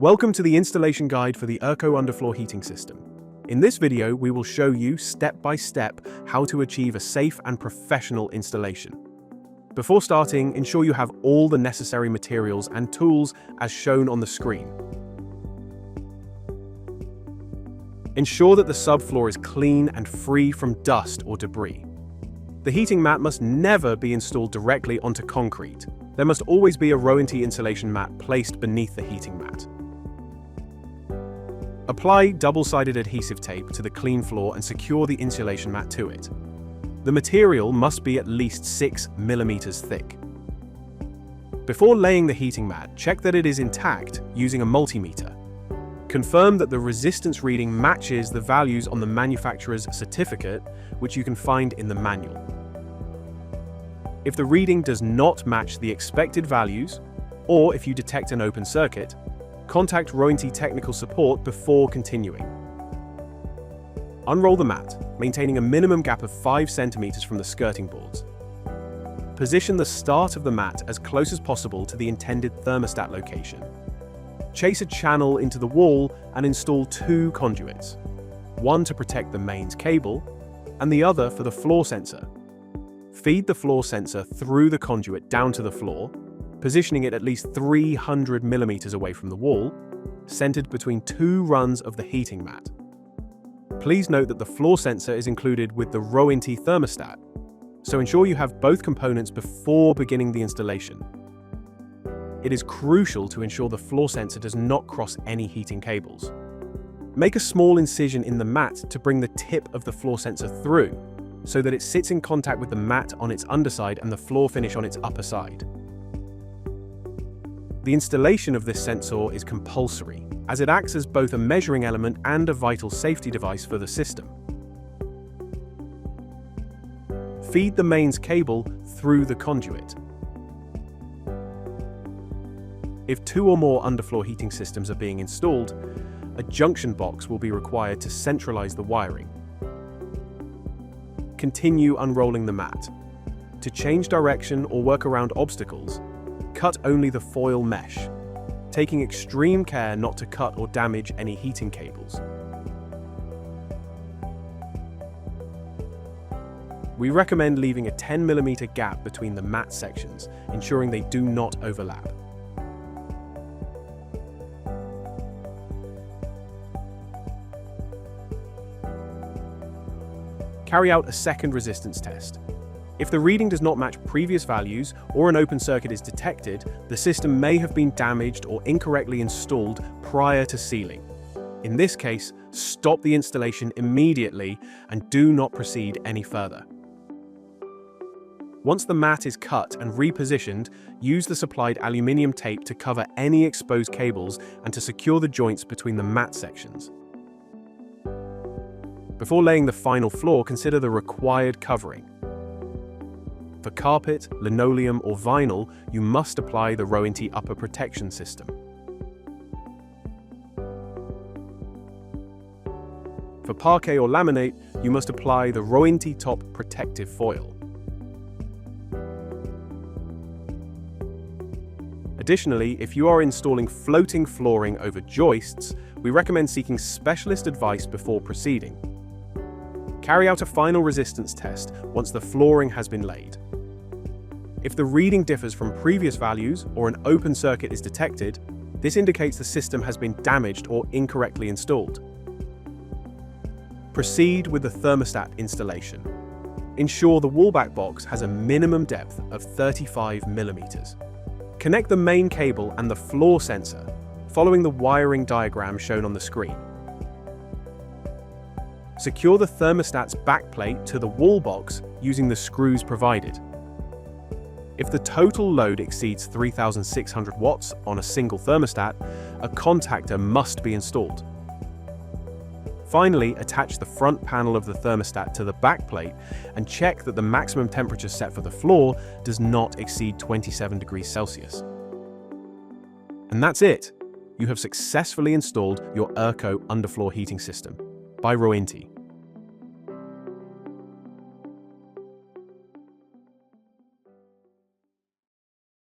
Welcome to the installation guide for the ERKO underfloor heating system. In this video, we will show you step by step how to achieve a safe and professional installation. Before starting, ensure you have all the necessary materials and tools as shown on the screen. Ensure that the subfloor is clean and free from dust or debris. The heating mat must never be installed directly onto concrete. There must always be a Rointe insulation mat placed beneath the heating mat. Apply double-sided adhesive tape to the clean floor and secure the insulation mat to it. The material must be at least 6 mm thick. Before laying the heating mat, check that it is intact using a multimeter. Confirm that the resistance reading matches the values on the manufacturer's certificate, which you can find in the manual. If the reading does not match the expected values, or if you detect an open circuit, contact Rointe technical support before continuing. Unroll the mat, maintaining a minimum gap of 5 cm from the skirting boards. Position the start of the mat as close as possible to the intended thermostat location. Chase a channel into the wall and install 2 conduits, one to protect the mains cable and the other for the floor sensor. Feed the floor sensor through the conduit down to the floor, positioning it at least 300 mm away from the wall, centered between 2 runs of the heating mat. Please note that the floor sensor is included with the Rointe thermostat, so ensure you have both components before beginning the installation. It is crucial to ensure the floor sensor does not cross any heating cables. Make a small incision in the mat to bring the tip of the floor sensor through, so that it sits in contact with the mat on its underside and the floor finish on its upper side. The installation of this sensor is compulsory, as it acts as both a measuring element and a vital safety device for the system. Feed the mains cable through the conduit. If 2 or more underfloor heating systems are being installed, a junction box will be required to centralize the wiring. Continue unrolling the mat. To change direction or work around obstacles, cut only the foil mesh, taking extreme care not to cut or damage any heating cables. We recommend leaving a 10 mm gap between the mat sections, ensuring they do not overlap. Carry out a second resistance test. If the reading does not match previous values or an open circuit is detected, the system may have been damaged or incorrectly installed prior to sealing. In this case, stop the installation immediately and do not proceed any further. Once the mat is cut and repositioned, use the supplied aluminium tape to cover any exposed cables and to secure the joints between the mat sections. Before laying the final floor, consider the required covering. For carpet, linoleum, or vinyl, you must apply the Rointe upper protection system. For parquet or laminate, you must apply the Rointe top protective foil. Additionally, if you are installing floating flooring over joists, we recommend seeking specialist advice before proceeding. Carry out a final resistance test once the flooring has been laid. If the reading differs from previous values or an open circuit is detected, this indicates the system has been damaged or incorrectly installed. Proceed with the thermostat installation. Ensure the wallback box has a minimum depth of 35 mm. Connect the main cable and the floor sensor, following the wiring diagram shown on the screen. Secure the thermostat's backplate to the wall box using the screws provided. If the total load exceeds 3,600 watts on a single thermostat, a contactor must be installed. Finally, attach the front panel of the thermostat to the backplate and check that the maximum temperature set for the floor does not exceed 27 degrees Celsius. And that's it! You have successfully installed your ERKO underfloor heating system by Rointe.